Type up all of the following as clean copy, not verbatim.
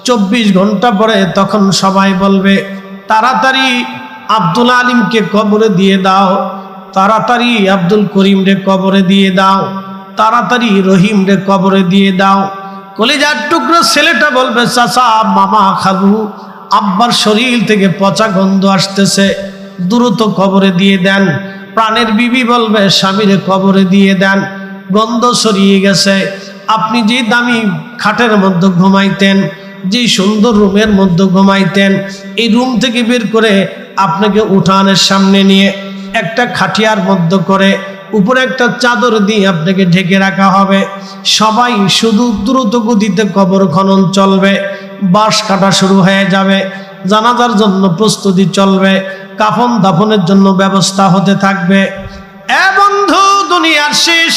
24 ঘন্টা পরে তখন সবাই বলবে তাড়াতাড়ি আব্দুল আলিমকে কবরে দিয়ে দাও, তাড়াতাড়ি আব্দুল করিম রে কবরে দিয়ে দাও, তাড়াতাড়ি রহিম রে কবরে দিয়ে দাও। কলিজার টুকরো ছেলেটা বলবে চাচা, মামা, খালু, আব্বার শরীর থেকে পচা গন্ধ আসতেছে, দ্রুত কবরে দিয়ে দেন। প্রাণের বিবি বলবে স্বামীরে কবরে দিয়ে দেন, গন্ধ ছড়িয়ে গেছে। আপনি যে দামি খাটের মধ্যে ঘুমাইতেন, যে সুন্দর রুমের মধ্যে ঘুমাইতেন, এই রুম থেকে বের করে আপনাকে উঠানের সামনে নিয়ে একটা খাটিয়ার মধ্যে করে উপরে একটা চাদর দিয়ে আপনাকে ঢেকে রাখা হবে। সবাই শুধু দ্রুত গতিতে কবর খনন চলবে, বাঁশ কাটা শুরু হয়ে যাবে, জানাজার জন্য প্রস্তুতি চলবে, কাফন দাফনের জন্য ব্যবস্থা হতে থাকবে। এ বন্ধু, দুনিয়ার শেষ,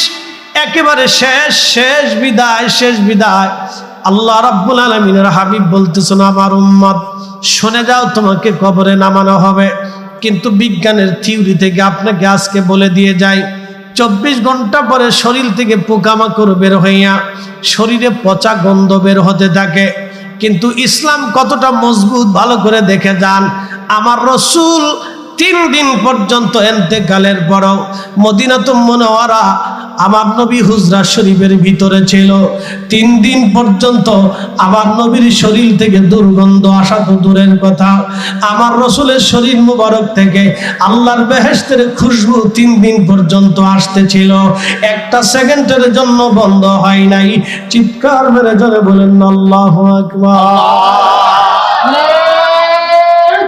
একেবারে শেষ, শেষ বিদায়, শেষ বিদায়। আল্লাহ রাব্বুল আলামিনের হাবিব বলতেছেন, আমার উম্মত শুনে যাও, তোমাকে কবরে নামানো হবে। কিন্তু বিজ্ঞানের থিওরি থেকে আপনাকে আজকে বলে দিয়ে যাই, 24 ঘন্টা পরে শরীর থেকে পোকামাকড় বের হইয়া শরীরে পচা গন্ধ বের হতে থাকে। কিন্তু ইসলাম কতটা মজবুত ভালো করে দেখে যান। আমার রসুল 3 দিন পর্যন্ত ইন্তেকালের পরও মদিনাতুল মুনাওয়ারা আমার নবী হুজরা শরীফের ভিতরে ছিল। 3 দিন পর্যন্ত আমার নবীর শরীর থেকে দুর্গন্ধ আসা তো দূরের কথা, আমার রসুলের শরীর মুবারক থেকে আল্লাহর বেহেশতের খুশবু 3 দিন পর্যন্ত আসতেছিল। একটা সেকেন্ডের জন্য বন্ধ হয় নাই। চিৎকার মেরে জোরে বলেন আল্লাহু আকবার।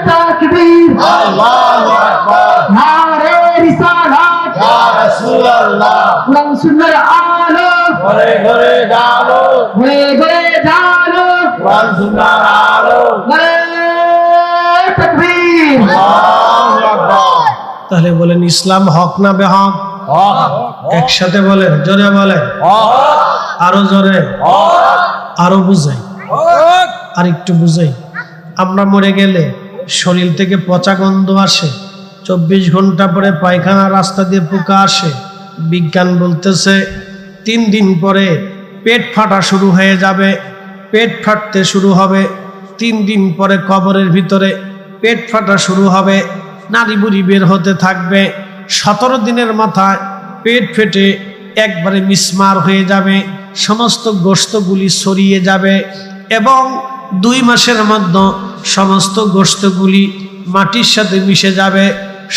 তাকবীর, আল্লাহু আকবার, নারে রিসালাত, ইয়া রাসূলুল্লাহ, কোরআন সুন্নাহর আলো ঘরে ঘরে জ্বালো, ঘরে ঘরে জ্বালো, কোরআন সুন্নাহর আলো, নারে তাকবীর, আল্লাহু আকবার। তাহলে বলেন ইসলাম হক না বেহক? হক। একসাথে বলেন, জোরে বলেন, হক। আরো জোরে, হক। আরো বুঝাই, হক। আর একটু বুঝাই। আমরা মরে গেলে শরীর থেকে পচা গন্ধ আসে, 24 ঘন্টা পরে পায়খানা রাস্তা দিয়ে পোকা আসে। বিজ্ঞান বলতেছে 3 দিন পরে পেট ফাটা শুরু হয়ে যাবে, পেট ফাটতে শুরু হবে। 3 দিন পরে কবরের ভিতরে পেট ফাটা শুরু হবে, নাড়ি বুড়ি বের হতে থাকবে। 17 দিনের মাথায় পেট ফেটে একবারে মিসমার হয়ে যাবে, সমস্ত গোশতগুলি ছড়িয়ে যাবে এবং 2 মাসের মধ্যে সমস্ত গোশতগুলি মাটির সাথে মিশে যাবে,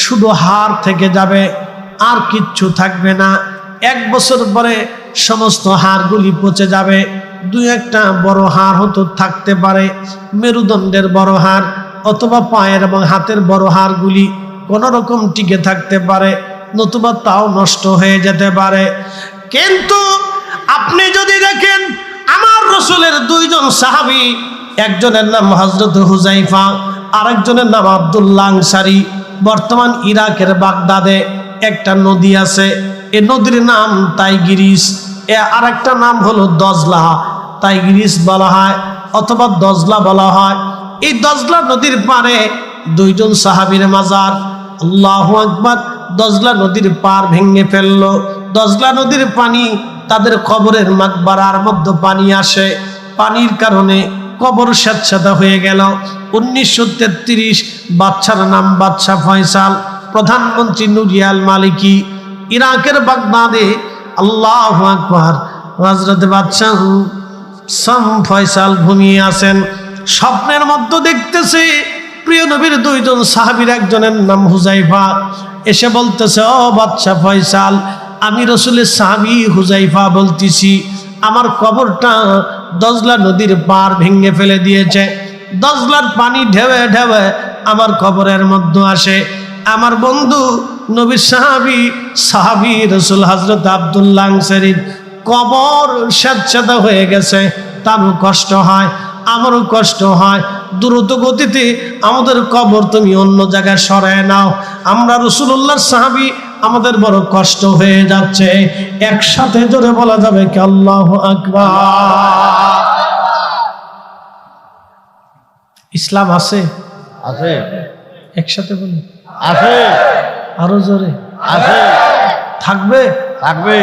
শুধু হাড় থেকে যাবে, আর কিচ্ছু থাকবে না। 1 বছর পরে সমস্ত হাড়গুলি পচে যাবে। 2-1টা বড় হাড় হতো থাকতে পারে, মেরুদণ্ডের বড় হাড় অথবা পায়ের এবং হাতের বড় হাড়গুলি কোনো রকম টিকে থাকতে পারে, নতুবা তাও নষ্ট হয়ে যেতে পারে। কিন্তু আপনি যদি দেখেন আমার রসুলের 2 জন সাহাবী, একজনের নাম হযরত হুযায়ফা, আরেকজনের নাম আব্দুল্লাহ আনসারী। বর্তমান ইরাকের বাগদাদে একটা নদী আছে, এই নদীর নাম টাইগ্রিস, আরেকটা নাম হলো দজলা। টাইগ্রিস বলা হয় অথবা দজলা বলা হয়। এই দজলা নদীর পাড়ে 2 জন সাহাবীর মাজার। আল্লাহু আকবার। দজলা নদীর পার ভেঙে ফেললো। দজলা নদীর পানি তাদের কবরের মাকবারার মধ্যে পানি আসে, পানির কারণে কবর স্যাঁতস্যাঁতে হয়ে গেল। 1933 বাদশার নাম বাদশাহ ফয়সাল, প্রধানমন্ত্রী নুরিয়াল মালিকি, ইরাকের বাগদাদে। আল্লাহু আকবার। হযরত বাদশাহ সাম ফয়সাল ঘুমিয়ে আছেন, স্বপ্নের মধ্যে দেখতেছে প্রিয় নবীর 2 জন সাহাবীর একজনের নাম হুযায়ফা এসে বলতেছে, ও বাদশাহ ফয়সাল, আমি রসুলের সাহাবী হুযায়ফা বলতেছি, আমার কবরটা দজলা নদীর পার ভেঙে ফেলে দিয়েছে। দজলার পানি ঢেউে ঢেউে আমার কবরের মধ্যে আসে। আমার বন্ধু নবীর সাহাবী রসুল হযরত আব্দুল্লাহ আনসারীর কবর স্যাঁতস্যাঁতে হয়ে গেছে। তারও কষ্ট হয়, আমারও কষ্ট হয়। দ্রুত গতিতে আমাদের কবর তুমি অন্য জায়গায় সরায় নাও। আমরা রাসূলুল্লাহর সাহাবী, আমাদের বড় কষ্ট হয়ে যাচ্ছে। একসাথে জোরে বলা যাবে কি আল্লাহু আকবার। ইসলাম আছে? আছে। একসাথে বলি আছে। আরো জোরে আছে। থাকবে? থাকবে।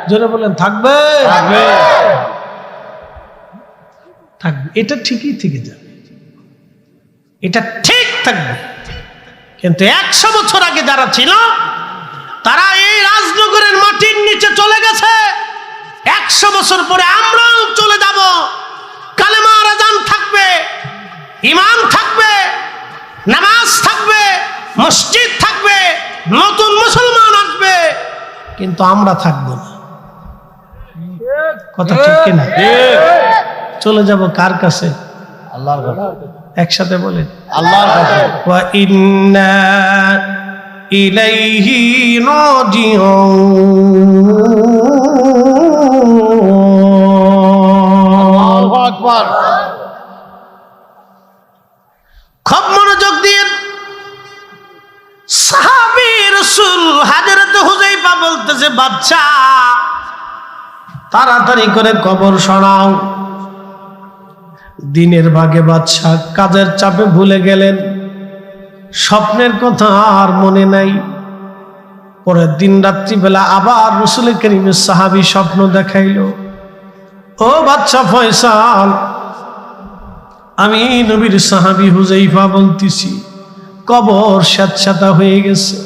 জোরে বলেন থাকবে। থাকবে। থাকবে, এটা ঠিকই থেকে যাবে, এটা ঠিক থাকবে। কিন্তু 100 বছর আগে যারা ছিল তারা এই রাজনগরের মাটির নিচে চলে গেছে। 100 বছর পরে আমরাও চলে যাব। কালেমার আযান থাকবে, ইমাম থাকবে, নামাজ থাকবে, মসজিদ থাকবে, নতুন মুসলমান আসবে, কিন্তু আমরা থাকবো না। কথা ঠিক কিনা? চলে যাব কার কাছে? আল্লাহর কাছে। একসাথে বলেন, আল্লাহর কাছে। ওয়া ইন্না ইলাইহি রাজিউন। আল্লাহু আকবার। খুব মনোযোগ দিয়ে সাহাবী রাসূল হযরত হুযায়ফা বলতেছে, বাচ্চা তাড়াতাড়ি করে কবর সরাও। দিনের ভাগে বাদশা কাজের চাপে ভুলে গেলেন, স্বপ্নের কথা আর মনে নাই। পরের দিন রাত্রিবেলা আবার রাসূল করিমের সাহাবী স্বপ্ন দেখাইল, ও বাদশা ফয়সাল, আমি নবীর সাহাবী হুযায়ফা বলতেছি, কবর স্যাঁতস্যাঁতা হয়ে গেছে,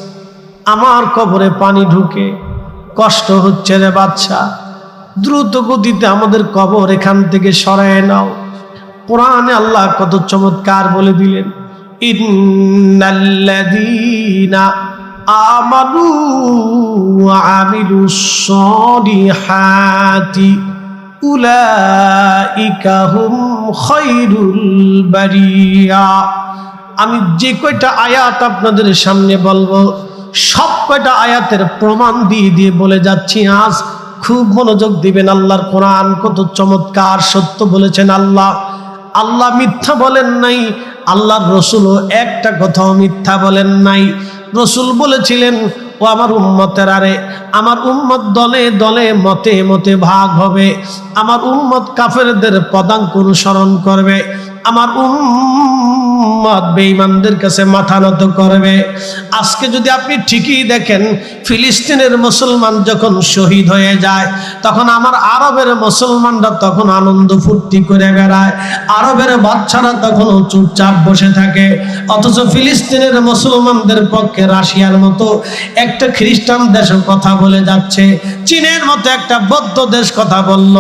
আমার কবরে পানি ঢুকে কষ্ট হচ্ছে রে বাদশা, দ্রুত গতিতে আমাদের কবর এখান থেকে সরায় নাও। কোরআনে আল্লাহ কত চমৎকার বলে দিলেন, ইন্নাল্লাযীনা আমানু ওয়া আমিলুস সালিহাতি উলাইকা হুম খায়রুল বারিয়া। আমি যে কয়টা আয়াত আপনাদের সামনে বলবো, সব কয়টা আয়াতের প্রমাণ দিয়ে দিয়ে বলে যাচ্ছি। আজ খুব মনোযোগ দিবেন। আল্লাহর কোরআন কত চমৎকার, সত্য বলেছেন আল্লাহ। আল্লাহ মিথ্যা বলেন নাই, আল্লাহর রসুলও একটা কথাও মিথ্যা বলেন নাই। রসুল বলেছিলেন, ও আমার উম্মতেরা রে, আমার উম্মত দলে দলে মতে মতে ভাগ হবে, আমার উম্মত কাফেরদের পদাঙ্ক অনুসরণ করবে, আমার উম্মত বেঈমানদের কাছে মাথা নত করবে। আজকে যদি আপনি ঠিকই দেখেন, ফিলিস্তিনের মুসলমান যখন শহীদ হয়ে যায়, তখন আমার আরবের মুসলমানরা তখন আনন্দ ফুর্তি করে বেড়ায়, আরবের বাচ্চারা তখন চুপচাপ বসে থাকে। অথচ ফিলিস্তিনের মুসলমানদের পক্ষে রাশিয়ার মতো একটা খ্রিস্টান দেশ কথা বলে যাচ্ছে, চীনের মতো একটা বৌদ্ধ দেশ কথা বলল,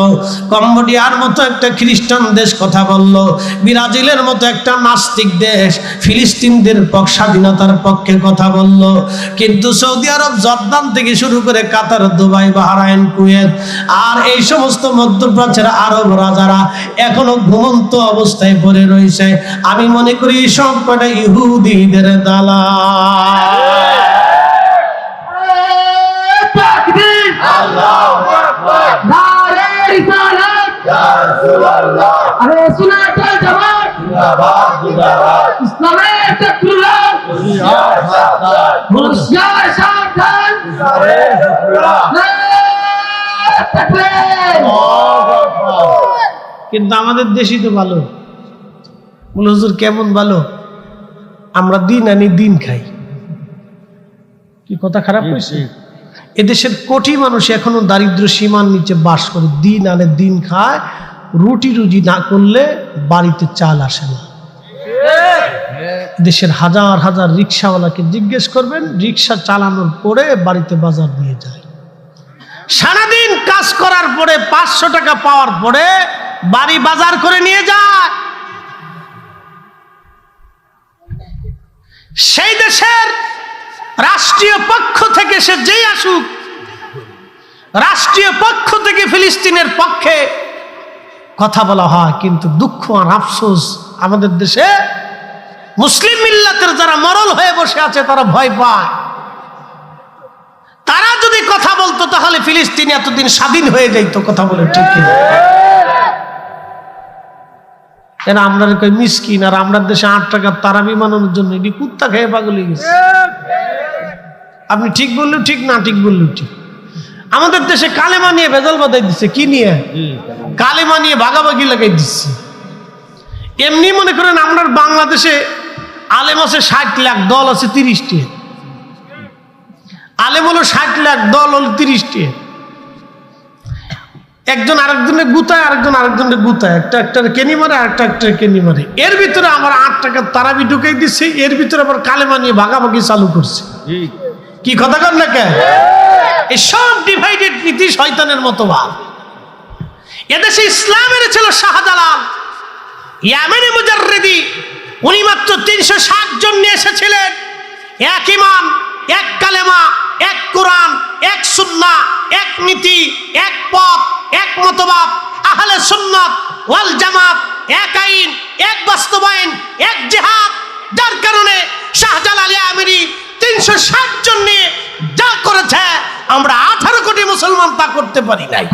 কম্বোডিয়ার মতো একটা খ্রিস্টান দেশ কথা বলল, ব্রাজিলের মতো একটা নাস্তিক দেশ ফিলিস্তিনদের স্বাধীনতার পক্ষে কথা বলল। কিন্তু সৌদি আরব, জর্দান থেকে শুরু করে কাতার, দুবাই, বাহরাইন, কুয়েত আর এই সমস্ত মধ্যপ্রাচ্যের আরব রাজারা এখনো ঘুমন্ত অবস্থায় পড়ে রয়েছে। আমি মনে করি সব কটা ইহুদিদের দালাল। তাকবীর। আল্লাহু আকবার। নারে রিসালাত। ইয়া রাসূলুল্লাহ। আরে সুন্নাতুল জামাত। জিন্দাবাদ জিন্দাবাদ। ইসলামের তাকবীর। হুশিয়ার সাবধান। হুশিয়ার সাবধান। ইসলামের তাকবীর। নারে তাকবীর। আল্লাহু আকবার। কিন্তু আমাদের দেশই তো ভালো। বলে হুজুর কেমন ভালো? আমরা দিন আনি দিন খাই। কি কথা খারাপ হয়েছে? এদেশের কোটি মানুষ এখনো দারিদ্র সীমার নিচে বাস করে, দিন আনে দিন খায়, রুটি রুজি না করলে বাড়িতে চাল আসে না। দেশের হাজার হাজার রিক্সাওয়ালাকে জিজ্ঞেস করবেন, রিক্সা চালানোর পরে বাড়িতে বাজার নিয়ে যায়। সারাদিন কাজ করার পরে 500 টাকা পাওয়ার পরে বাড়ি বাজার করে নিয়ে যায়। সেই দেশের রাষ্ট্রীয় পক্ষ থেকে সে যেই আসুক, রাষ্ট্রীয় পক্ষ থেকে ফিলিস্তিনের পক্ষে কথা বলা হয়, কিন্তু দুঃখ আর আফসোস আমাদের দেশে মুসলিম মিল্লাতের যারা মরল হয়ে বসে আছে তারা ভয় পায়। তারা যদি কথা বলতো তাহলে ফিলিস্তিন এতদিন স্বাধীন হয়ে যাইতো। কথা বলে ঠিক কিনা? কেন আমরা কই মিসকিন, আর আমরা দেশে 8 টাকার তারাবি মানানোর জন্য এটি কুত্তা খেয়ে পাগল হয়ে গেছে। আপনি ঠিক বললেও ঠিক, না ঠিক বললেও ঠিক। আমাদের দেশে কালেমা নিয়ে ভেজাল বাঁধাই দিচ্ছে। কি নিয়ে? কালেমা নিয়ে ভাগাভাগি লাগাই দিচ্ছে। এমনি মনে করেন আমরা বাংলাদেশে আলেম আছে 60 লাখ, দল আছে 30টি। আলেম হলো 60 লাখ, দল হলো 30টি। একজন আরেকজনের গুতায়, আরেকজন আরেকজনের গুতায়, একটা একটা কেনি মারে, আরেকটা একটা কেনি মারে। এর ভিতরে আমার 8 টাকার তারাবি ঢুকাই দিচ্ছে, এর ভিতরে আবার কালেমা নিয়ে ভাগাভাগি চালু করছে। কি কথা কন না কেন? এই সব ডিভাইডেড নীতি শয়তানের মতবাদ। এদেশে ইসলাম এনেছিল শাহজালাল ইয়ামানি মুজাররিদি, উনি মাত্র 360 জন নিয়ে এসেছিলেন। এক ইমান, এক কালেমা, এক কোরআন, এক সুন্নাহ, এক নীতি, এক পথ, এক মতবাদ, আহলে সুন্নাত ওয়াল জামাত, এক আইন, এক বাস্তবায়ন, এক জিহাদ। যার কারণে শাহজালাল ইয়ামানি 360 জন নিয়ে যা করেছে, আমরা 18 কোটি মুসলমান তা করতে পারি নাই।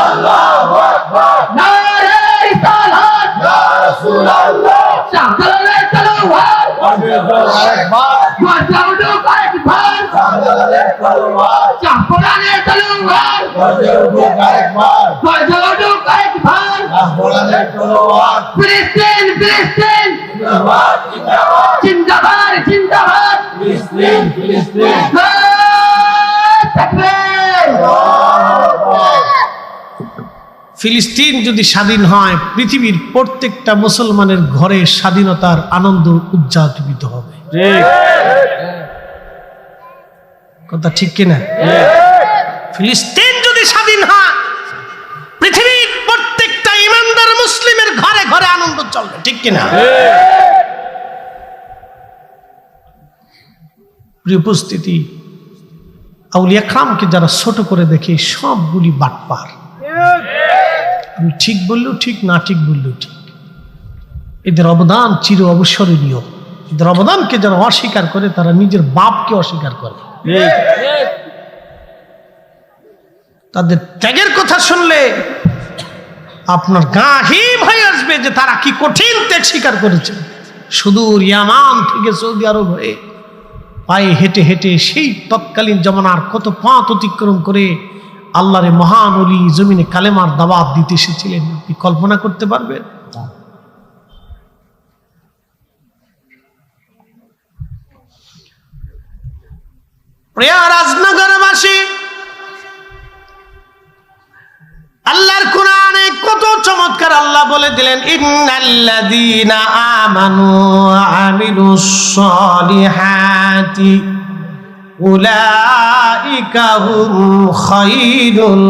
আল্লাহু আকবার, নারে রিসালাত, ইয়া রাসূলুল্লাহ, শাহজালালের তলোয়ার, গর্জে উঠুক আরেকবার, শাহজালালের তলোয়ার, শাহ কোরআনের তলোয়ার, গর্জে উঠুক আরেকবার, গর্জে উঠুক আরেকবার, শাহ কোরআনের তলোয়ার। ফিলিস্তিন, ফিলিস্তিন, জিন্দাবাদ, জিন্দাবাদ, জিন্দাবাদ, জিন্দাবাদ, ফিলিস্তিন, ফিলিস্তিন, তাকবীর। ফিলিস্তিন যদি স্বাধীন হয়, পৃথিবীর প্রত্যেকটা মুসলমানের ঘরে স্বাধীনতার আনন্দ উদযাপিত হবে। কথা ঠিক কিনা? ফিলিস্তিন যদি স্বাধীন হয়, পৃথিবীর প্রত্যেকটা ইমানদার মুসলিমের ঘরে ঘরে আনন্দ চলবে। ঠিক কিনা? প্রিয় উপস্থিতি, আউলিয়া কেরামকে যারা ছোট করে দেখে সবগুলি বাটপার। আমি ঠিক বললেও ঠিক, না ঠিক বললেও ঠিক। এদের অবদান চির অবসরণীয়। এদের অবদানকে যারা অস্বীকার করে, তারা নিজের বাপকে অস্বীকার করে। তাদের ত্যাগের কথা শুনলে আপনার গা হিম হয়ে আসবে যে তারা কি কঠিন ত্যাগ স্বীকার করেছে। সুদূর ইয়ামান থেকে সৌদি আরব হয়ে পায়ে হেঁটে হেঁটে সেই তৎকালীন জমানার কত পথ অতিক্রম করে আল্লাহরে মহান ওলি জমিনে কালেমার দাওয়াত দিতে এসেছিলেন। আপনি কল্পনা করতে পারবেন? প্রিয় রাজনগরবাসী, আল্লাহর কোরআনে কত চমৎকার আল্লাহ বলে দিলেন, ইন্নাল্লাযীনা আমানু ওয়া আমিলুস সালিহাতি উলাইকা হুম খায়রুল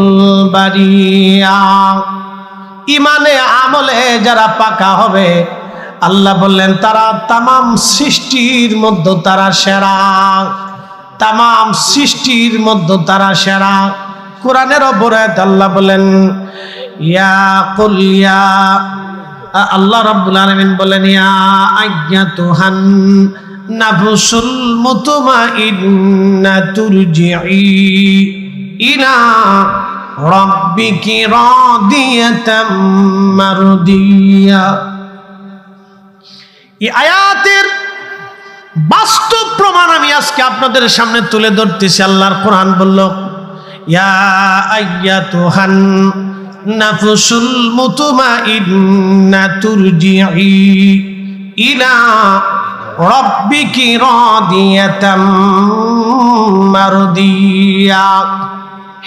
বারিয়া। ইমানে আমলে যারা পাকা হবে, আল্লাহ বললেন তারা তামাম সৃষ্টির মধ্যে তারা সেরা। তামাম সৃষ্টির মধ্যে তারা সেরা। কোরআনের ওপরে আল্লাহ বলেন, ইয়া কুল ইয়া, আল্লাহ রাব্বুল আলামিন বলেন, ইয়া আইয়াতুহান নাফসুল মুতমাইন্না তুরজিই ইলা রাব্বিকি রাদিয়াতাম মারদিয়া। এই আয়াতের বাস্তব প্রমাণ আমি আজকে আপনাদের সামনে তুলে ধরতেছি। আল্লাহর কোরআন বলল, ইয়া আইয়াতুহান নাফসুল মুতমাইন্না তুরজিই ইলা রাব্বিকি রাদিয়াতাম মারদিয়া।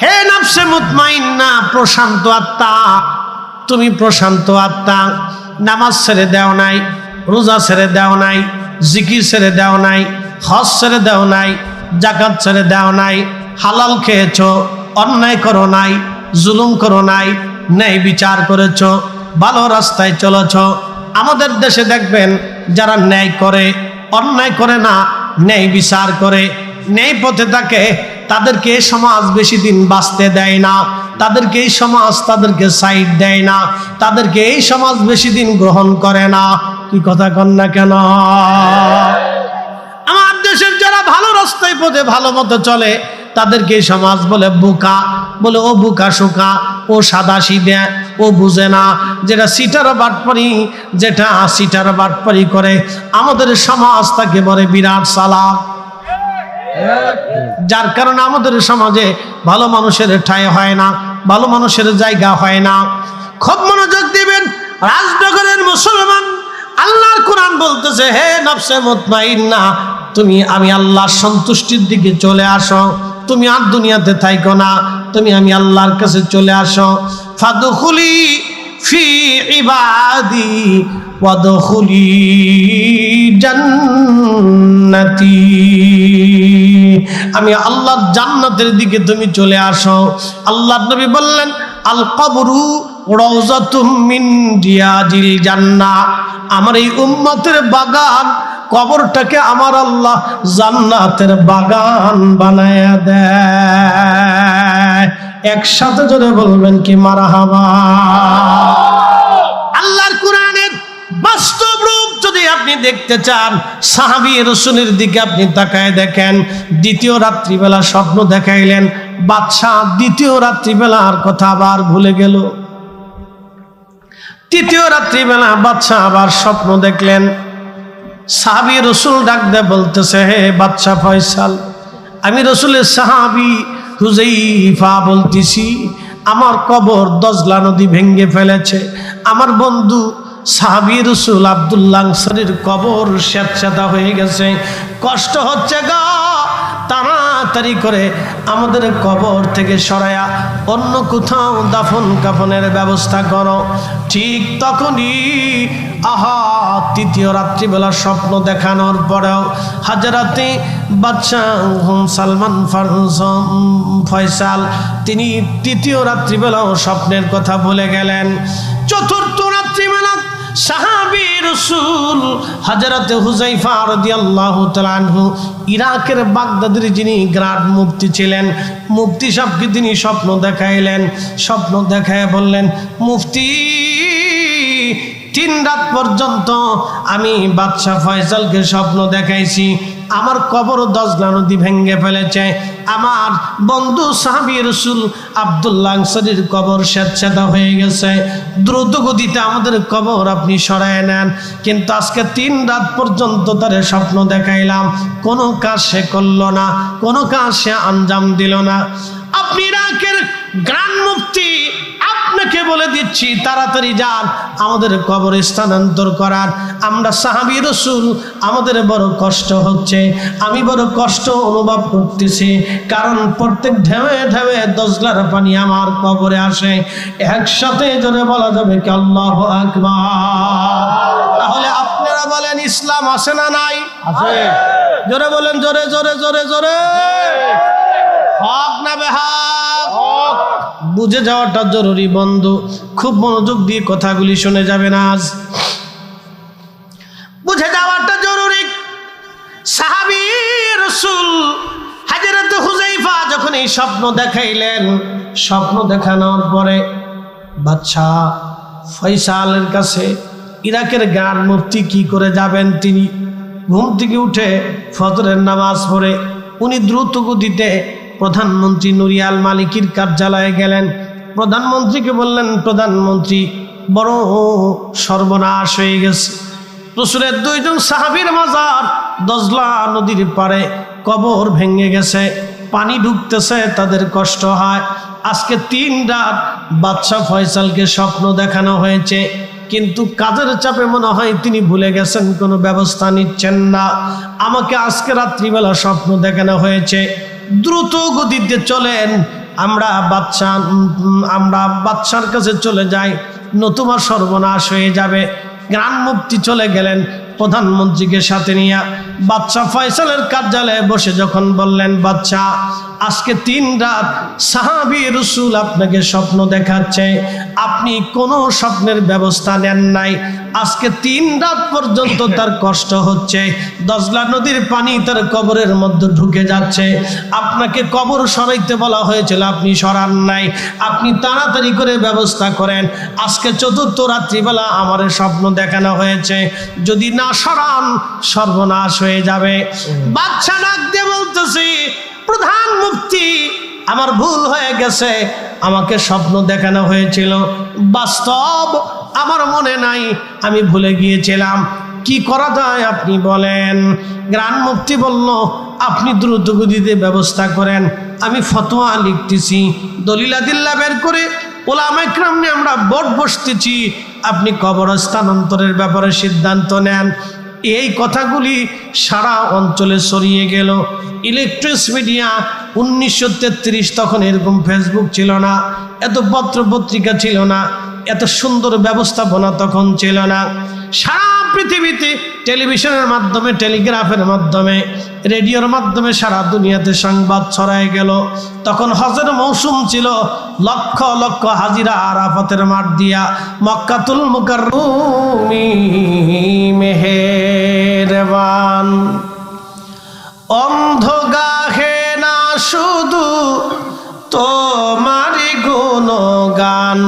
হে নফসে মুতমাইন্না, প্রশান্ত আত্মা, তুমি প্রশান্ত আত্মা। নামাজ ছেড়ে দাও নাই, রোজা ছেড়ে দাও নাই, জিকির ছেড়ে দাও নাই, হজ ছেড়ে দাও নাই, যাকাত ছেড়ে দাও নাই, হালাল খেয়েছো, অন্যায় করো নাই, জুলুম করো নাই, ন্যায় বিচার করেছো, ভালো রাস্তায় চলেছ। আমাদের দেশে দেখবেন যারা ন্যায় করে, অন্যায় করে না, ন্যায় বিচার করে, ন্যায় পথে থাকে, তাদেরকে এই সমাজ বেশি দিন বাঁচতে দেয় না। তাদেরকে এই সমাজ তাদেরকে সাইড দেয় না। তাদেরকে এই সমাজ বেশি দিন গ্রহণ করে না। কি কথা কন না কেন? আমার দেশের যারা ভালো রাস্তায় পথে ভালো মতো চলে, তাদেরকে এই সমাজ বলে বোকা, বলে ও বোকা শোকা, ও সাদা সিধে, ও বুঝে না। যেটা সিটার বাটপারি, যেটা সিটার বাটপারি করে, আমাদের সমাজ তাকে বলে বিরাট চালাক। যার কারণে আমাদের সমাজে ভালো মানুষের ঠাঁই হয় না, ভালো মানুষের জায়গা হয় না। খুব মনোযোগ দিবেন রাজনগরের মুসলমান। আল্লাহর কোরআন বলতেছে, হে নফসে মুতমাইন্না, তুমি আমি আল্লাহর সন্তুষ্টির দিকে চলে আসো। তুমি আর দুনিয়াতে থাইকো না, তুমি আমি আল্লাহর কাছে চলে আসো। ফাদখুলি ফি ইবাদি ওয়াদখুলি জান্নাতি, আমি আল্লাহর জান্নাতের দিকে তুমি চলে আসো। আল্লাহর নবী বললেন, আল কবরু রাউযাতুম মিন রিয়াজিল জান্নাহ, আমার এই উম্মতের বাগান, কবরটাকে আমার আল্লাহ জান্নাতের বাগান বানায়া দেয়। একসাথে জোরে বলবেন কি মারহাবা। আল্লাহর কোরআনের বাস্তব রূপ যদি আপনি দেখতে চান, সাহাবী রাসূলের দিকে আপনি তাকায় দেখেন। দ্বিতীয় রাত্রিবেলা স্বপ্ন দেখাইলেন বাদশা, দ্বিতীয় রাত্রিবেলার কথা আবার ভুলে গেল। তৃতীয় রাত্রিবেলা বাদশা আবার স্বপ্ন দেখলেন। সাহাবী রাসূল ডাক দিয়ে বলতেছে, হে বাদশা ফয়সাল, আমি রাসূলের সাহাবী হুযাইফা বলতেছি, আমার কবর দজলা নদী ভেঙে ফেলেছে। আমার বন্ধু সাহাবী রাসূল আব্দুল্লাহ আনসারীর কবর স্যাঁতস্যাঁতা হয়ে গেছে, কষ্ট হচ্ছে গা, তাড়াতাড়ি করে আমাদের কবর থেকে সরায়া অন্য কোথাও দাফন কাফনের ব্যবস্থা করো। ঠিক তখনই তৃতীয় রাত্রিবেলা স্বপ্ন দেখানোর পরেও হাজরাতে বাদশাহ সালমান ফয়সাল তিনি তৃতীয় রাত্রিবেলাও স্বপ্নের কথা ভুলে গেলেন। চতুর্থ রাত্রিবেলা সাহাবী রাসূল হযরত হুযাইফা রাদিয়াল্লাহু তাআলা আনহু, ইরাকের বাগদাদের যিনি গ্রান্ড মুফতি ছিলেন, মুফতি সাহেবকে তিনি স্বপ্ন দেখাইলেন। স্বপ্ন দেখায় বললেন, মুফতি 3 রাত পর্যন্ত আমি বাদশা ফয়সালকে স্বপ্ন দেখাইছি, আমার কবর দজলা নদী ভেঙে ফেলেছে, আমার বন্ধু সাহাবী রাসূল আব্দুল্লাহ আনসারীর কবর স্যাঁতস্যাঁতা হয়ে গেছে, দ্রুত গতিতে আমাদের কবর আপনি সরায় নেন। কিন্তু আজকে 3 রাত পর্যন্ত তার স্বপ্ন দেখাইলাম, কোনো কাজ সে করলো না, কোনো কাজ সে আঞ্জাম দিল না। আপনি ইরাকের গ্রান্ড মুফতি, আপনাকে বলে দিচ্ছি তাড়াতাড়ি যান আমাদের কবর স্থানান্তর করার। আমরা সাহাবী রাসূল, আমাদের বড় কষ্ট হচ্ছে, আমি বড় কষ্ট অনুভব করতেছি, কারণ প্রত্যেক ঢেউয়ে ঢেউয়ে দজলার পানি আমার কবরে আসে। একসাথে জোরে বলা যাবে কি আল্লাহু আকবার। তাহলে আপনারা বলেন ইসলাম আছে না নাই? আছে। জোরে বলেন, জোরে জোরে জোরে জোরে। হক না বেহক? হক। বুঝে যাওয়াটা জরুরি বন্ধু, খুব মনোযোগ দিয়ে কথাগুলি শুনে যাবেন। আজ বুঝে যাওয়াটা জরুরি। সাহাবী রাসূল হযরত হুযাইফা যখন এই স্বপ্ন দেখাইলেন, স্বপ্ন দেখানোর পরে বাদশা ফয়সালের কাছে ইরাকের গ্রান্ড মুফতি কি করে যাবেন? তিনি ঘুম থেকে উঠে ফজরের নামাজ পড়ে উনি দ্রুত গতিতে প্রধানমন্ত্রী নুরিয়াল মালিকির কার্যালয়ে গেলেন। প্রধানমন্ত্রীকে বললেন, প্রধানমন্ত্রী বড় সর্বনাশ হয়ে গেছে, রাসূলের 2 জন সাহাবীর মাজার দজলা নদীর পারে কবর ভেঙে গেছে, পানি ঢুকতেছে, তাদের কষ্ট হয়। আজকে 3 রাত বাদশা ফয়সালকে স্বপ্ন দেখানো হয়েছে, কিন্তু কাজের চাপে মনে হয় তিনি ভুলে গেছেন, কোনো ব্যবস্থা নিচ্ছেন না। আমাকে আজকে রাত্রিবেলা স্বপ্ন দেখানো হয়েছে, দ্রুত গতিতে চলেন, আমরা বাদশার কাছে চলে যাই, নতুবা সর্বনাশ হয়ে যাবে। গ্রান্ড মুফতি চলে গেলেন প্রধানমন্ত্রীকে সাথে নিয়ে। বাদশা ফয়সালের কার্যালয়ে বসে যখন বললেন, বাদশা আজকে 3 রাত সাহাবী রাসূল আপনাকে স্বপ্ন দেখাচ্ছে, আপনি কোনো স্বপ্নের ব্যবস্থা নেন নাই, আজকে 3 রাত পর্যন্ত তার কষ্ট হচ্ছে, দজলা নদীর পানি তার কবরের মধ্যে ঢুকে যাচ্ছে, আপনাকে কবর সরাইতে বলা হয়েছিল, আপনি সরান নাই, আপনি তাড়াতাড়ি করে ব্যবস্থা করেন। আজকে 4র্থ রাত্রিবেলা আমার স্বপ্ন দেখানো হয়েছে, যদি না সরান সর্বনাশ হয়ে যাবে। বাদশা ডাক দিয়ে বলতেছি, প্রধান মুফতি আমার ভুল হয়ে গেছে, আমাকে স্বপ্ন দেখানো হয়েছিল, বাস্তব আমার মনে নাই, আমি ভুলে গিয়েছিলাম, কি করা যায় আপনি বলেন। গ্রান্ড মুফতি বলল, আপনি দ্রুত গতিতে ব্যবস্থা করেন, আমি ফতোয়া লিখতেছি, দলিলাদিল্লা বের করে ওলামা ইকরাম নিয়ে আমরা বোর্ড বসতেছি, আপনি কবর স্থানান্তরের ব্যাপারে সিদ্ধান্ত নেন। এই কথাগুলি সারা অঞ্চলে ছড়িয়ে গেল। ইলেকট্রিক মিডিয়া 1933 তখন এরকম ফেসবুক ছিল না, এত পত্র পত্রিকা ছিল না, এত সুন্দর ব্যবস্থাপনা তখন ছিল না। সারা পৃথিবীতে টেলিভিশনের মাধ্যমে, টেলিগ্রাফের মাধ্যমে, রেডিওর মাধ্যমে সারা দুনিয়াতে সংবাদ ছড়ায় গেল। তখন হজের মৌসুম ছিল, লক্ষ লক্ষ হাজিরা আরাফাতের মাঠ দিয়া মক্কাতুল মুকাররমি মেহেরবান। অন্ধ গাহে না শুধু তোমারি গুণগান,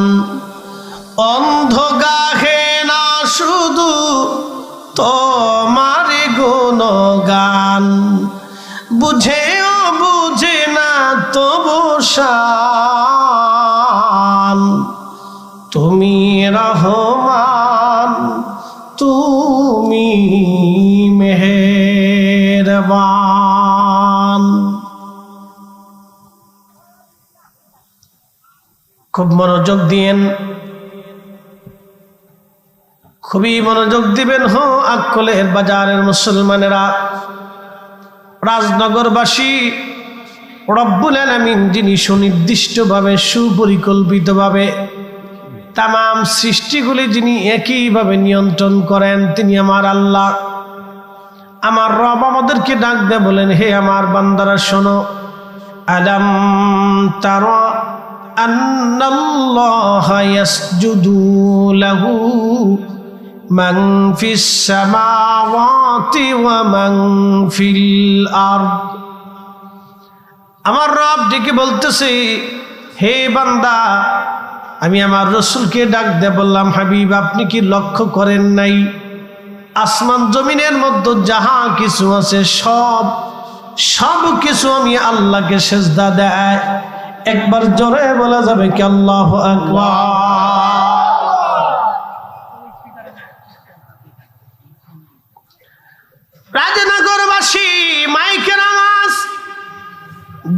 অন্ধ গাহে না শুধু তোমারি গুণগান, বুঝেও বুঝে না তবু শান, তুমি রহমান তুমি মেহেরবান। খুব মনোযোগ দিয়েন, খুবই মনোযোগ দিবেন। আক্কলের বাজারের মুসলমানেরা, রাজনগরবাসী, রব্বুল আলামিন যিনি সুনির্দিষ্টভাবে সুপরিকল্পিতভাবে তামাম সৃষ্টিগুলি যিনি একইভাবে নিয়ন্ত্রণ করেন, তিনি আমার আল্লাহ। আমার রব আমাদেরকে ডাক দেয়, বলেন, হে আমার বান্দারা শোনো, আলাম তারা আন্নাল্লাহা ইয়াসজুদু লাহু মান ফিস সামাওয়াতি ওয়া মান ফিল আরদ। আমার রব ডেকে বলতেছে, হে বান্দা, আমি আমার রসুলকে ডাক দিয়ে বললাম, হাবিব আপনি কি লক্ষ্য করেন নাই আসমান জমিনের মধ্যে যাহা কিছু আছে সব কিছু আমি আল্লাহকে সেজদা দেয়। একবার জোরে বলা যাবে কি আল্লাহু আকবার? রাজনগরবাসী, মাইকের আওয়াজ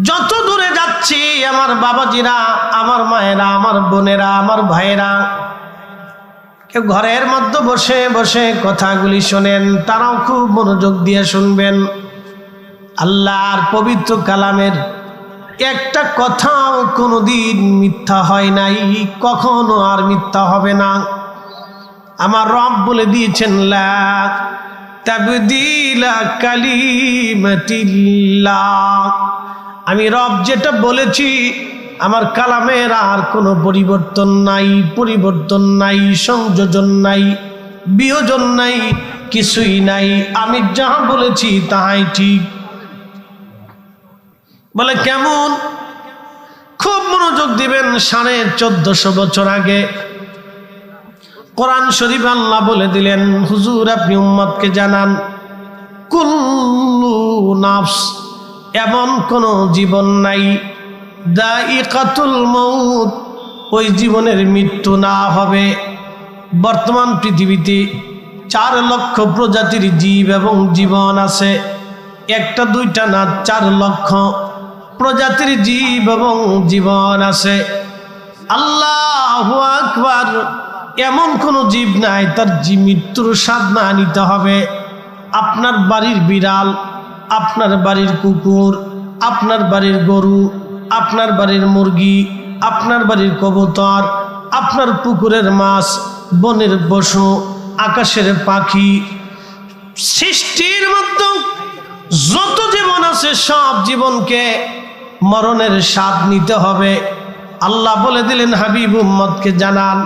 যত দূরে যাচ্ছি, আমার বাবাজিরা, আমার মায়েরা, আমার বোনেরা, আমার ভাইয়েরা, কেউ ঘরের মধ্যে বসে বসে কথাগুলি শোনেন, তারাও খুব মনোযোগ দিয়ে শুনবেন। আল্লাহর পবিত্র কালামের একটা কথাও কোনোদিন মিথ্যা হয় নাই, কখনো আর মিথ্যা হবে না। আমার রব বলে দিয়েছেন, লা তাবদীলা কালিমাতিল্লাহ। আমি রব যেটা বলেছি, আমার কালামের আর কোনো পরিবর্তন নাই, সংযোজন নাই, বিয়োজন নাই, কিছুই নাই। আমি যাহা বলেছি তাহাই ঠিক। বলে কেমন? খুব মনোযোগ দিবেন। 1450 বছর আগে কোরআন শরীফ আল্লাহ বলে দিলেন, হুজুর আপনি উম্মতকে জানান, কুল্লু নাফস, এমন কোন জীবন নাই, দাইকাতুল মউত, ওই জীবনের মৃত্যু না হবে। বর্তমান পৃথিবীতে 4 লক্ষ প্রজাতির জীব এবং জীবন আছে, একটা দুইটা না, 4 লক্ষ প্রজাতির জীব এবং জীবন আছে। আল্লাহু আকবার। এমন কোন জীব নাই তার মৃত্যুর স্বাদ না নিতে হবে। আপনার বাড়ির বিড়াল, আপনার বাড়ির কুকুর, আপনার বাড়ির গরু, আপনার বাড়ির মুরগি, আপনার বাড়ির কবুতর, আপনার পুকুরের মাছ, বনের পশু, আকাশের পাখি, সৃষ্টির মধ্যে যত জীবন আছে সব জীবনকে মরণের স্বাদ নিতে হবে। আল্লাহ বলে দিলেন, হাবিব উম্মতকে জানান,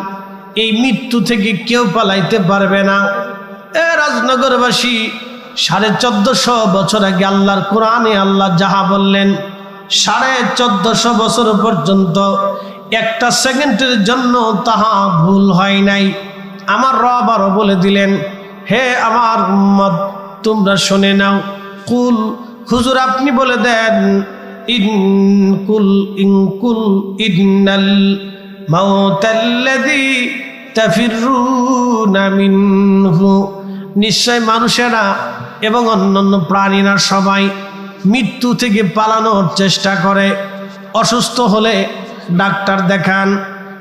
এই মৃত্যু থেকে কেউ পালাইতে পারবে না। এ রাজনগরবাসী, 1450 বছর আগে আল্লাহর কোরআনে আল্লাহ যাহা বললেন, 1450 বছর পর্যন্ত একটা সেকেন্ডের জন্য তাহা ভুল হয় নাই। আমার রব আরো বলে দিলেন, হে আমার উম্মত তোমরা শুনে নাও, কুল, হুজুর আপনি বলে দেন, ইন্নাল মাউতাল্লাযী তাফিরুনা মিনহু, নিশ্চয় মানুষেরা এবং অন্যান্য প্রাণীরা সবাই মৃত্যু থেকে পালানোর চেষ্টা করে। অসুস্থ হলে ডাক্তার দেখান,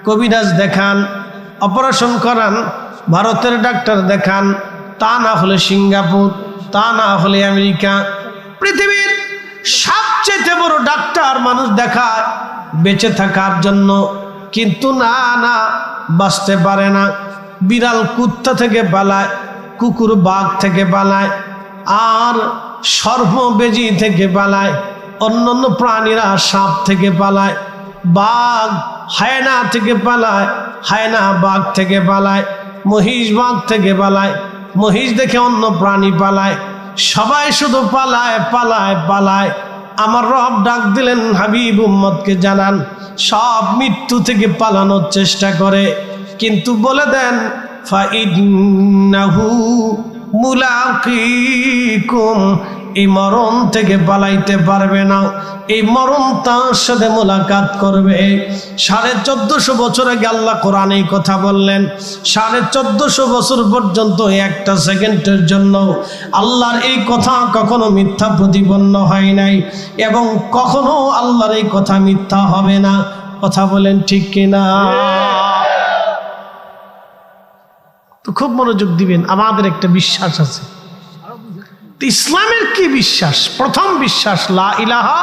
কবিরাজ দেখান, অপারেশন করান, ভারতের ডাক্তার দেখান, তা না হলে সিঙ্গাপুর, তা না হলে আমেরিকা। পৃথিবীর সবচেয়ে সবচেয়ে বড় ডাক্তার মানুষ দেখায় বেঁচে থাকার জন্য, কিন্তু না না, বাঁচতে পারে না। বিড়াল কুত্তা থেকে পালায়, কুকুর বাঘ থেকে পালায়, আর সর্প বেজি থেকে পালায়, অন্যান্য প্রাণীরা সাপ থেকে পালায়, বাঘ হায়না থেকে পালায়, হায়না বাঘ থেকে পালায়, মহিষ বাঘ থেকে পালায়, মহিষ দেখে অন্য প্রাণী পালায়, সবাই শুধু পালায় পালায় পালায়। আমার রব ডাক দিলেন, হাবিব উম্মতকে জানান, সব মৃত্যু থেকে পালানোর চেষ্টা করে, কিন্তু বলে দেন ফাইন্নাহু মুলাকিকুম, এই মরণ থেকে পালাইতে পারবে না, এই মরণ তার সাথে মোলাকাত করবে। 1450 বছর আগে আল্লাহ কোরআনে এই কথা বললেন। 1450 বছর পর্যন্ত একটা সেকেন্ডের জন্য আল্লাহর এই কথা কখনো মিথ্যা প্রতিপন্ন হয় নাই, এবং কখনো আল্লাহর এই কথা মিথ্যা হবে না। কথা বলেন ঠিক কিনা? তো খুব মনোযোগ দিবেন, আমাদের একটা বিশ্বাস আছে। ইসলামের কি বিশ্বাস? প্রথম বিশ্বাস লা ইলাহা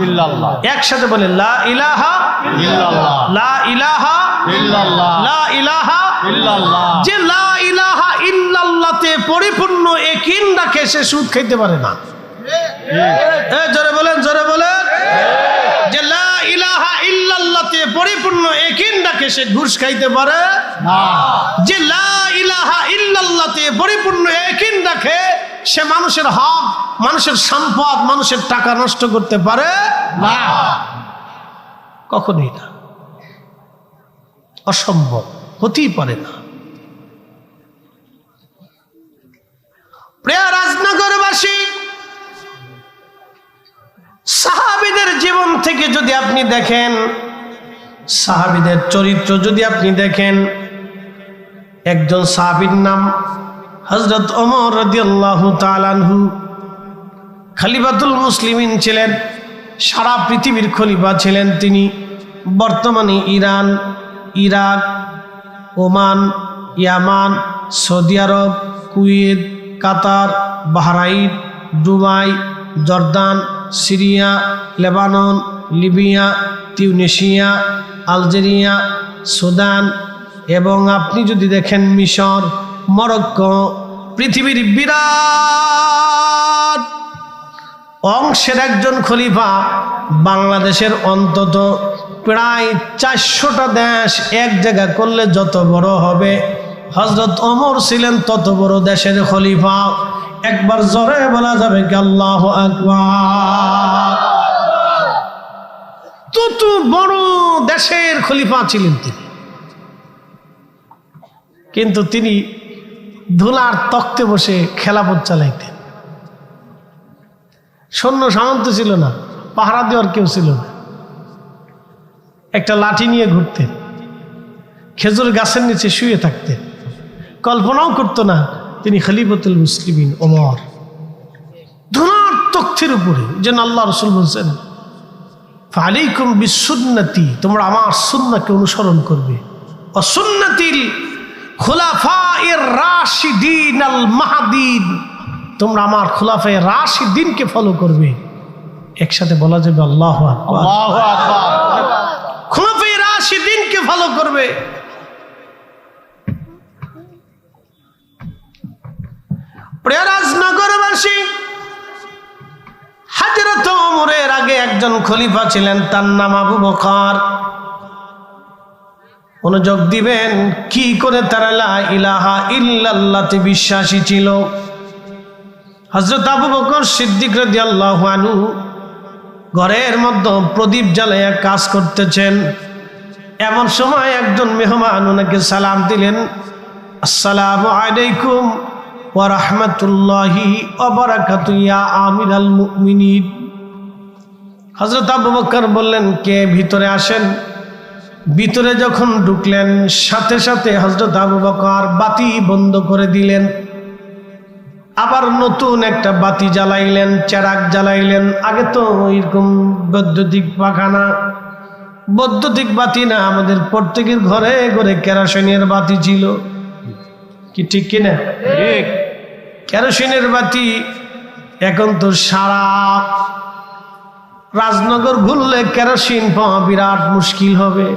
ইল্লাল্লাহ। একসাথে বলে লা ইলাহা ইল্লাল্লাহ, লা ইলাহা ইল্লাল্লাহ, লা ইলাহা ইল্লাল্লাহ। যে লা ইলাহা ইল্লাল্লাহতে পরিপূর্ণ ইয়াকিন রাখে সে সুদ খেতে পারে না। জোরে বলেন, জোরে বলেন। যে লা ইলাহা ইল্লাল্লাহতে পরিপূর্ণ ইয়াকিন রাখে সে ঘুষ খাইতে পারে না। যে লা ইলাহা ইল্লাল্লাহতে পরিপূর্ণ ইয়াকিন রাখে সে মানুষের হক, মানুষের সম্পদ, মানুষের টাকা নষ্ট করতে পারে না, কখনোই না, অসম্ভব, হতেই পারে না। প্রিয় রাজনগরবাসী, সাহাবীদের জীবন থেকে যদি আপনি দেখেন, সাহাবীদের চরিত্র যদি আপনি দেখেন, একজন সাহাবীর নাম হযরত ওমর রাদিয়াল্লাহু তাআলা আনহু, খলিফাতুল মুসলিমিন ছিলেন, সারা পৃথিবীর খলিফা ছিলেন তিনি। বর্তমানে Iran, Iraq, Oman, Yemen, Saudi Arab, Kuwait, Qatar, Bahrain, Dubai, Jordan, Syria, Lebanon, Libya, Tunisia, Algeria, Sudan, এবং আপনি যদি দেখেন মিশর, মরক্কো, পৃথিবীর বিরাট অংশের একজন খলিফা। বাংলাদেশের অন্তত প্রায় 400টা দেশ এক জায়গা করলে যত বড় হবে, হযরত ওমর ছিলেন তত বড় দেশের খলিফা। একবার জোরে বলা যাবে কি আল্লাহু আকবার? তত বড় দেশের খলিফা ছিলেন তিনি। কিন্তু তিনি ধুলার তক্তে বসে খেলাপথ চালাইতেন। সৈন্য সামন্ত ছিল না, পাহারা দেওয়ার কেউ ছিল না, একটা লাঠি নিয়ে ঘুরতেন, খেজুর গাছের নিচে শুয়ে থাকতেন। কল্পনাও করতো না তিনি খলিফাতুল মুসলিমিন ওমর। ধুলার তক্তের উপরে, যেন আল্লাহ রাসূল বলছেন, ফালাইকুম বিসুন্নতি, তোমরা আমার সুন্নাহকে অনুসরণ করবে, ও সুন্নাতিল খুলাফায়ে রাশিদিন আল মাহদিন, তোমরা আমার খুলাফায়ে রাশিদিনকে ফলো করবে। একসাথে বলা যাবে আল্লাহু আকবার, আল্লাহু আকবার। খুলাফায়ে রাশিদিনকে ফলো করবে। প্রিয় রাজনগরবাসী, হযরত ওমরের আগে একজন খলিফা ছিলেন, তার নাম আবু বকর। মনোযোগ দিবেন, কি করে তারা লা ইলাহা ইল্লাল্লাহতে বিশ্বাসী ছিল। হযরত আবু বকর সিদ্দিক রাদিয়াল্লাহু আনহু ঘরের মধ্যে প্রদীপ জ্বালাইয়া কাজ করতেছেন। এমন সময় একজন মেহমান ওনাকে সালাম দিলেন, আসসালামু আলাইকুম ওয়া রাহমাতুল্লাহি ওয়া বারাকাতুহু ইয়া আমিরাল মুমিনিন। হযরত আবু বকর বললেন, কে? ভিতরে আসেন। ভিতরে যখন ঢুকলেন, সাথে সাথে হযরত আবু বকর বাতি বন্ধ করে দিলেন, আবার নতুন একটা বাতি জ্বালাইলেন, চেরাগ জ্বালাইলেন। আগে তো এরকম বৈদ্যুতিক পাখানা, বৈদ্যুতিক বাতি না, আমাদের প্রত্যেকের ঘরে ঘরে কেরোসিনের বাতি ছিল, কি ঠিক কিনা? ঠিক। কেরোসিনের বাতি এখন তো সারা রাজনগর ঘুরলে কেরোসিন পাওয়া বিরাট মুশকিল হবে।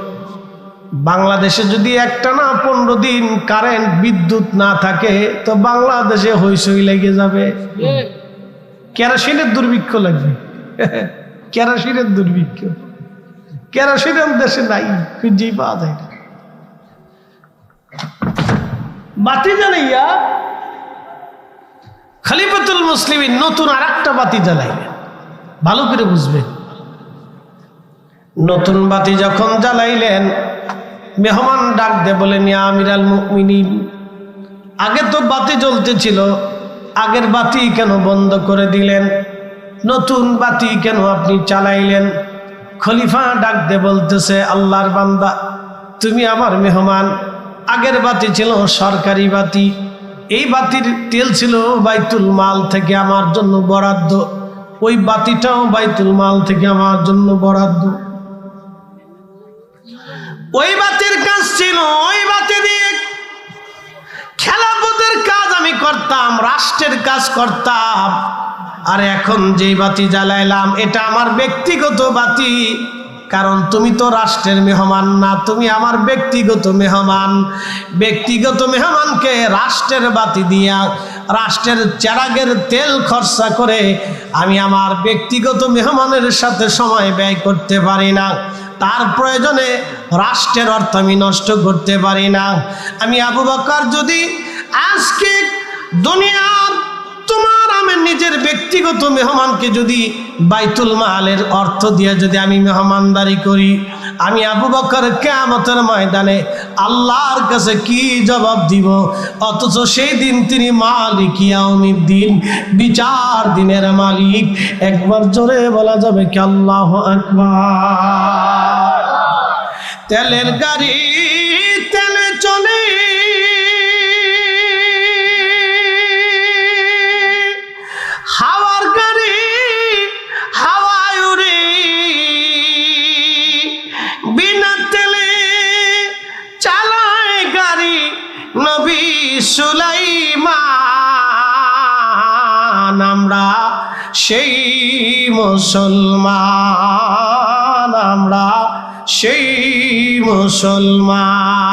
বাংলাদেশে যদি একটানা 15 দিন কারেন্ট বিদ্যুৎ না থাকে তো বাংলাদেশে হইচই লেগে যাবে। কেরোসিনের দুর্ভিক্ষ লাগবে, কেরোসিনের দুর্ভিক্ষ। কেরোসিনের দেশে নাই, খুঁজেই পাওয়া যায় না। বাতি জ্বালাইয়া খলিফাতুল মুসলিমিন নতুন আরেকটা বাতি জ্বালাইলেন। ভালো করে বুঝবেন, নতুন বাতি যখন জ্বালাইলেন মেহমান ডাক দে বলেন, ইয়া আমিরাল মুমিনিন, আগে তো বাতি জ্বলতেছিল, আগের বাতি কেন বন্ধ করে দিলেন? নতুন বাতি কেন আপনি চালাইলেন? খলিফা ডাক দে বলতেছে, আল্লাহর বান্দা, তুমি আমার মেহমান। আগের বাতি ছিল সরকারি বাতি, এই বাতির তেল ছিল বাইতুল মাল থেকে আমার জন্য বরাদ্দ, ওই বাতিটাও বাইতুল মাল থেকে আমার জন্য বরাদ্দ। ওই বাতির কাজ ছিল, ওই বাতি দিয়ে খেলাফতের কাজ আমি করতাম, রাষ্ট্রের কাজ করতাম। আর এখন যেই বাতি জ্বালাইলাম এটা আমার ব্যক্তিগত বাতি, কারণ তুমি তো রাষ্ট্রের মেহমান না, তুমি আমার ব্যক্তিগত মেহমান। ব্যক্তিগত মেহমানকে রাষ্ট্রের বাতি দিয়া, রাষ্ট্রের চেরাগের তেল খরচা করে আমি আমার ব্যক্তিগত মেহমানের সাথে সময় ব্যয় করতে পারি না। তার প্রয়োজনে রাষ্ট্রের অর্থ আমি নষ্ট করতে পারি না। আমি আবু বকর যদি আজকে দুনিয়ার তোমার আমার নিজের ব্যক্তিগত মেহমানকে যদি বাইতুল মালের অর্থ দিয়ে যদি আমি মেহমানদারি করি, আমি আবু বকর কিয়ামতের ময়দানে আল্লাহর কাছে কি জবাব দিব? অথচ সেই দিন তিনি মালিক ইয়াউমিদ্দিন, বিচার দিনের মালিক। একবার জোরে বলা যাবে কি আল্লাহু আকবার। তেলের গাড়ি তেলে চলে, হাওয়ার গাড়ি হাওয়ায় উড়ে, বিনা তেলে চালায় গাড়ি নবী সুলাইমান। আমরা সেই মুসলমান, আমরা সেই মুসলমান।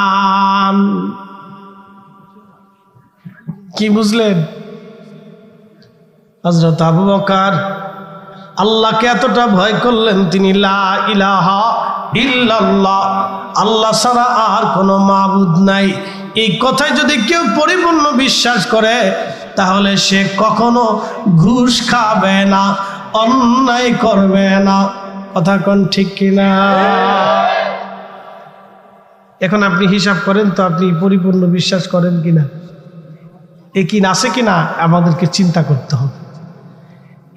কি বুঝলেন? হযরত আবু বকর আল্লাহকে এতটা ভয় করলেন, তিনি লা ইলাহা ইল্লাল্লাহ, আল্লাহ ছাড়া আর কোনো মাবুদ নাই, এই কথায় যদি কেউ পরিপূর্ণ বিশ্বাস করে তাহলে সে কখনো ঘুষ খাবে না, অন্যায় করবে না। কথা কোন ঠিক কিনা? এখন আপনি হিসাব করেন তো, আপনি পরিপূর্ণ বিশ্বাস করেন কিনা? একিন আছে কিনা আমাদেরকে চিন্তা করতে হবে।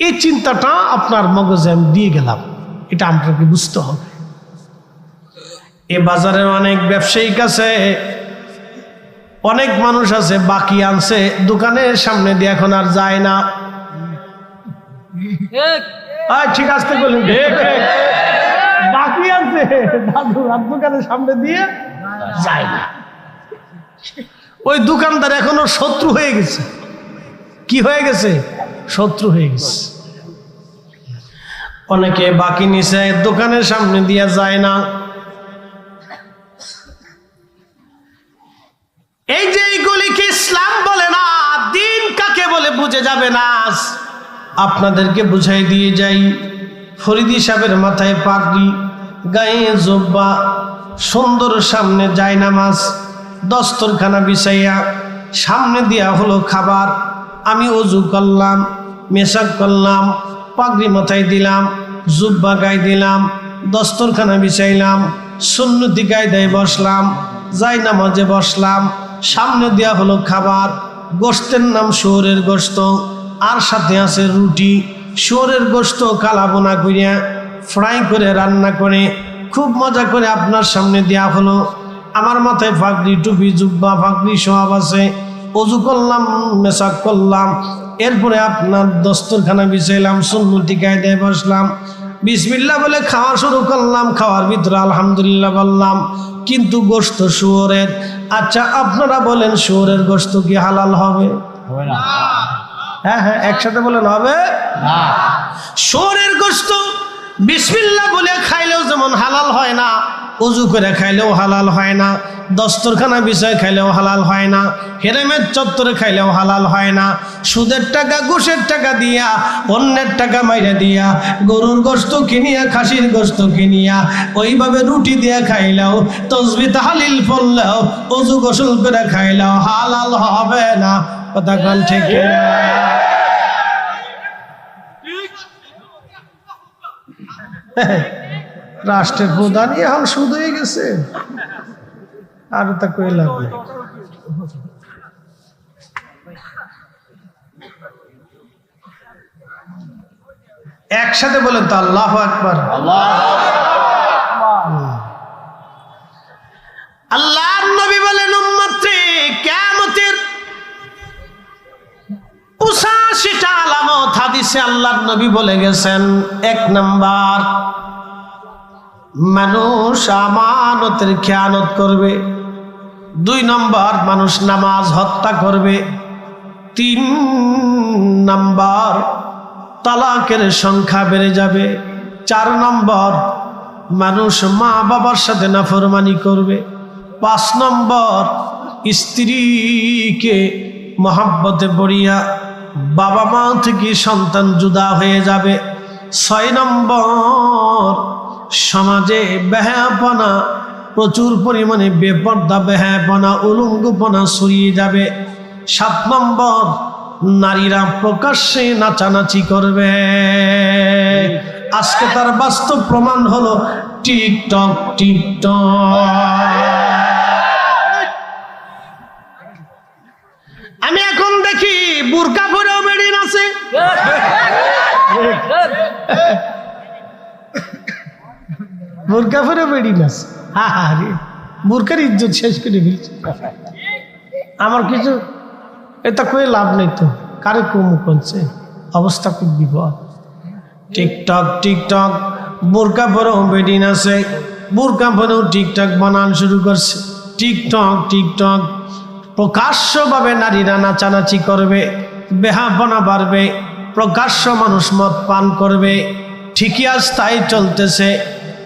এই চিন্তাটা আপনার মগজে আমি দিয়ে গেলাম, এটা আপনাকে বুঝতে হবে। এ বাজারে অনেক ব্যবসায়িক আছে, অনেক মানুষ আছে বাকি আনছে দোকানের সামনে দিয়ে, এখন আর যায় না। ঠিক আছে বলেন, বাকি আনছে দাদু দোকানের সামনে দিয়ে যায় না। ওই দোকানদার এখনো শত্রু হয়ে গেছে। কি হয়ে গেছে? শত্রু হয়ে গেছে। অনেকে বাকি নিছে, দোকানের সামনে দিয়ে যায় না। এই যে এইগুলিকে ইসলাম বলে না, দিন কাকে বলে বুঝে যাবে না। আপনাদেরকে বুঝাই দিয়ে যাই, ফরিদি সাহেবের মাথায় পাগড়ি, গায়ে জুব্বা, সুন্দর সামনে জায়নামাজ, দস্তরখানা বিছাইয়া, সামনে দেয়া হলো খাবার। আমি ওযু করলাম, মেশাক করলাম, পাগড়ি মাথায় দিলাম, জুব্বা গায়ে দিলাম, দস্তরখানা বিছাইলাম, সুন্নতি কায়দায় বসলাম, জায়নামাজে বসলাম, সামনে দেয়া হলো খাবার। গোশতের নাম শুয়োরের গোশত, আর সাথে আছে রুটি। শুয়োরের গোশত কালাবোনা করিয়া ফ্রাই করে রান্না করে খুব মজা করে আপনার সামনে দেয়া হলো। আমার মাথায় পাগড়ি, টুপি, জুব্বা, পাগড়ি সব আছে। ওযু করলাম, মেশাক করলাম, এরপরে আপনার দস্তরখানা বিছাইলাম, সুন্নতি কায়দায় বসলাম, বিসমিল্লাহ বলে খাওয়া শুরু করলাম। খাওয়ার ভিতরে আলহামদুলিল্লাহ বললাম, কিন্তু গোশত শুয়োরের। আচ্ছা আপনারা বলেন, শুয়োরের গোশত কি হালাল হবে? হ্যাঁ হ্যাঁ, একসাথে বলেন, হবে না। শুয়োরের গোশত বিসমিল্লাহ বলে খাইলেও যেমন হালাল হয় না, উজু করে খাইলেও হালাল হয় না, দস্তরখানা বিষয় খাইলেও হালাল হয় না, হেরেমের চত্বরে খাইলেও হালাল হয় না, সুদের টাকা ঘুষের টাকা দিয়া অন্যের টাকা মাইরে দিয়া গরুর গোশত কিনিয়া খাসির গোশত কিনিয়া ওইভাবে রুটি দিয়া খাইলেও তসবিহ তাহলিল পড়লেও উজু গোসল করে খাইলেও হালাল হবে না। কথা কোন ঠিক কিনা? রাষ্ট্রের প্রধানই এখন সুদ হয়ে গেছে, আর তা কই লাভ নেই। একসাথে বলেন তো আল্লাহু আকবার। আল্লাহর নবী বলেন উম্মতে কিয়ামতের 85টা আলামত হাদিসে আল্লাহর নবী বলে গেছেন। 1 নাম্বার, মানুষ আমানতের খেয়ানত করবে। 2 নম্বর, মানুষ নামাজ হত্যা করবে। 3 নম্বর, তালাকের সংখ্যা বেড়ে যাবে। 4 নম্বর, মানুষ মা বাবার সাথে নাফরমানি করবে। 5 নম্বর, স্ত্রীকে মহাব্বতে পড়িয়া বাবা মা থেকে সন্তান জুদা হয়ে যাবে। 6 নম্বর, সমাজে বেহায়াপনা, প্রচুর পরিমাণে বেপর্দা বেহায়াপনা উলঙ্গপনা ছড়িয়ে যাবে। 7 নম্বর, নারীরা প্রকাশ্যে নাচানাচি করবে। আজকে তার বাস্তব প্রমাণ হলো টিকটক। আমি এখন দেখি বুরকা পরেও বেরিয়ে আছে। বুরকা পরে বেরিয়ে আছে, বুরকার ইজ্জত শেষ করে ফেলছে। আমার কিছু এটা কয়ে লাভ নেই তো, কারে কম করছে, অবস্থা খুব বিপদ। টিকটক বোরকা পরেও বেডিন আছে, বোরকা পরেও টিকটক বানান শুরু করছে। টিকটক প্রকাশ্যভাবে নারীরা নাচানাচি করবে, বেহাপনা বাড়বে, প্রকাশ্য মানুষ মদ পান করবে। ঠিকই আজ তাই চলতেছে।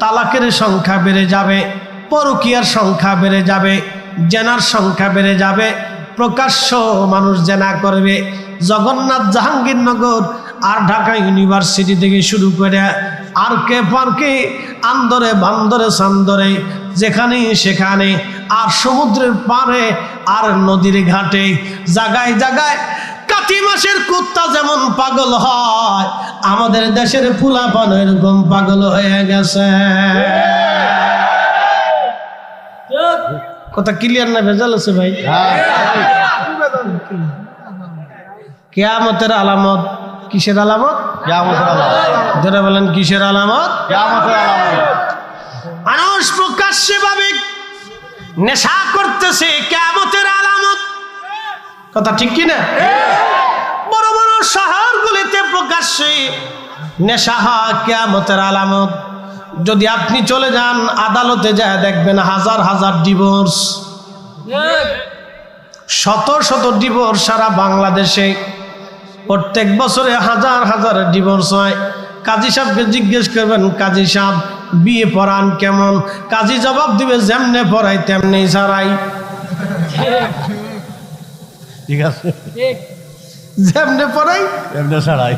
তালাকের সংখ্যা বেড়ে যাবে, পরকীয়ার সংখ্যা বেড়ে যাবে, জেনার সংখ্যা বেড়ে যাবে, প্রকাশ্য মানুষ জেনা করবে। জগন্নাথ জাহাঙ্গীরনগর আর ঢাকা ইউনিভার্সিটি থেকে শুরু করে আর কে পার্কে, আন্দরে বান্দরে সান্দরে, যেখানে সেখানে, আর সমুদ্রের পাড়ে আর নদীর ঘাটে, জায়গায় জায়গায় কাতি মাসের কুত্তা যেমন পাগল হয়, আমাদের দেশের ফুলাপান এরকম পাগল হয়ে গেছে। কথা ক্লিয়ার না ভেজাল আছে ভাই? কিয়ামতের আলামত। কিসের আলামত? যারা বলেন কিসের আলামত? মানুষ প্রকাশ্যে ভাবে নেশা করতেছে, কিয়ামতের আলামত। কথা ঠিক কিনা? বড় বড় শহরগুলিতে প্রকাশ্যে নেশা হয়, কিয়ামতের আলামত। যদি আপনি চলে যান আদালতে যায় দেখবেন হাজার হাজার ডিভোর্স, শত শত ডিভোর্স সারা বাংলাদেশে। প্রত্যেক বছরে হাজার হাজার ডিভোর্স হয়। কাজী সাহেবকে জিজ্ঞেস করবেন, কাজী সাহেব বিয়ে পড়ান কেমন? কাজী জবাব দিবে, যেমনে পড়াই তেমনি ছাড়াই। ঠিক আছে, যেমনে পড়াই তেমনে ছাড়াই।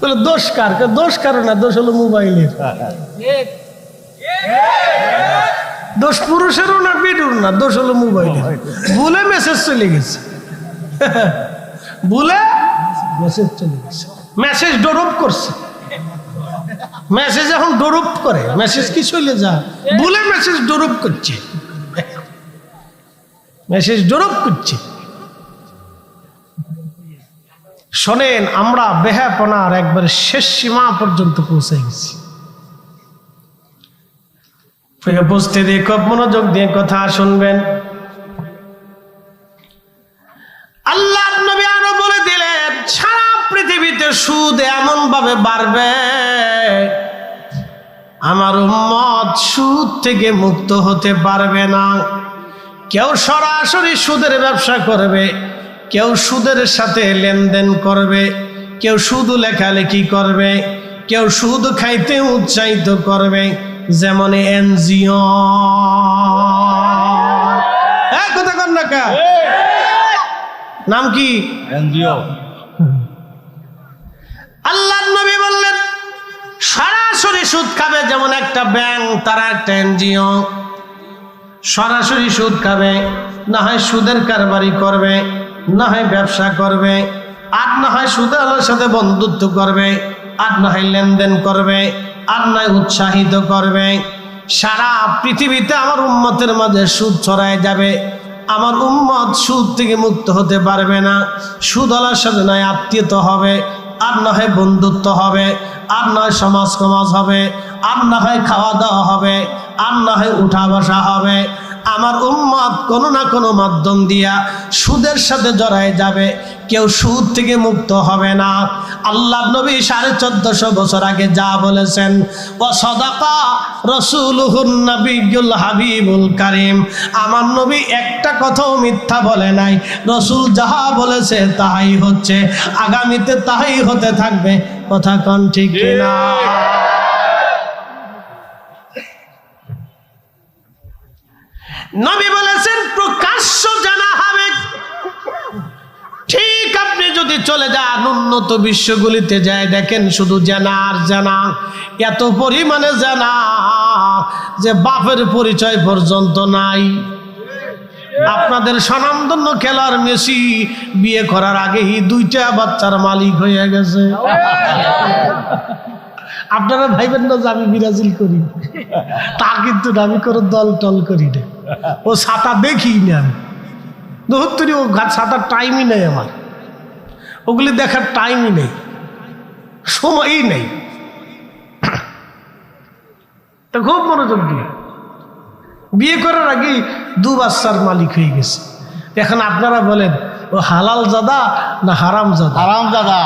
বলে দোষ কার? দোষ কারো না, দোষ হলো মোবাইলের। দোষ পুরুষেরও না, বেডুর না, দোষ হলো মোবাইলের। ভুলে মেসেজ চলে গেছে, ভুলে মেসেজ চলে গেছে, মেসেজ ডোরপ করছে। মেসেজ এখন ডোরপ করে, মেসেজ কি চলে যায়, ভুলে মেসেজ ডোরপ করছে, মেসেজ ডোরপ করছে। শোনেন, আমরা বেহাপনার একবার শেষ সীমা পর্যন্ত পৌঁছে গেছি। উপস্থিতি খুব মনোযোগ দিয়ে কথা শুনবেন। আল্লাহ নবী আরো বলে দিলেন, সারা পৃথিবীতে সুদ এমন ভাবে বাড়বে, আমার উম্মত সুদ থেকে মুক্ত হতে পারবে না। কেউ সরাসরি সুদের ব্যবসা করবে, কেউ সুদের সাথে লেনদেন করবে, কেউ শুধু লেখালেখি করবে, কেউ সুদ খাইতে উৎসাহিত করবে, যেমন এনজিও। কথা কন না কা? নাম কি? এনজিও। আল্লাহর নবী বললেন সরাসরি সুদ খাবে যেমন একটা ব্যাংক, তারা একটা এনজিও। সরাসরি সুদ খাবে, না হয় সুদের কারবারি করবে, না হয় ব্যবসা করবে, আর না হয় সুদের সাথে বন্ধুত্ব করবে, আর না হয় লেনদেন করবে, আর নয় উৎসাহিত করবে। সারা পৃথিবীতে আমার উম্মতের মাঝে সুদ ছড়ায় যাবে, আমার উম্মত সুদ থেকে মুক্ত হতে পারবে না। সুদওয়ালার সাথে নয় আত্মীয়তা হবে, আর না হয় বন্ধুত্ব হবে, আর নয় সমাজ সমাজ হবে, আর না হয় খাওয়া দাওয়া হবে, আর না হয় উঠা বসা হবে। আমার উম্মত কোনো না কোনো মাধ্যম দিয়া সুদের সাথে জড়ায় যাবে, কেউ সুদ থেকে মুক্ত হবে না। আল্লাহ নবী 1450 বছর আগে যা বলেছেন, ও সাদাকা রাসূলুহুন নবিয়্যুল হাবিবুল কারীম, আমার নবী একটা কথাও মিথ্যা বলে নাই। রাসূল যাহা বলেছে তাহাই হচ্ছে, আগামীতে তাহাই হতে থাকবে। কথা কোন ঠিক কিনা? নবী বলেছেন প্রকাশ্য জানা হবে। ঠিক আপনি যদি চলে যান উন্নত বিশ্বগুলিতে যায়, দেখেন শুধু জানা আর জানা, এত পরিমাণে জানা যে বাপের পরিচয় পর্যন্ত নাই। আপনাদের স্বনামধন্য খেলোয়াড় মেসি বিয়ে করার আগেই 2টা বাচ্চার মালিক হয়ে গেছে। আপনারা ভাইবেন না যে আমি ব্রাজিল করি, তা কিন্তু আমি কোনো দল টল করি না। ও ছাতা দেখি না, ধরতরি ও ছাতার টাইমই নেই আমার, ওগুলি দেখার টাইমই নেই, সময়ই নেই। তো খুব মনোযোগ দিয়ে বিয়ে করার আগেই 2 বাচ্চার মালিক হয়ে গেছে। এখন আপনারা বলেন ও হালাল জাদা না হারাম জাদা? হারাম দাদা।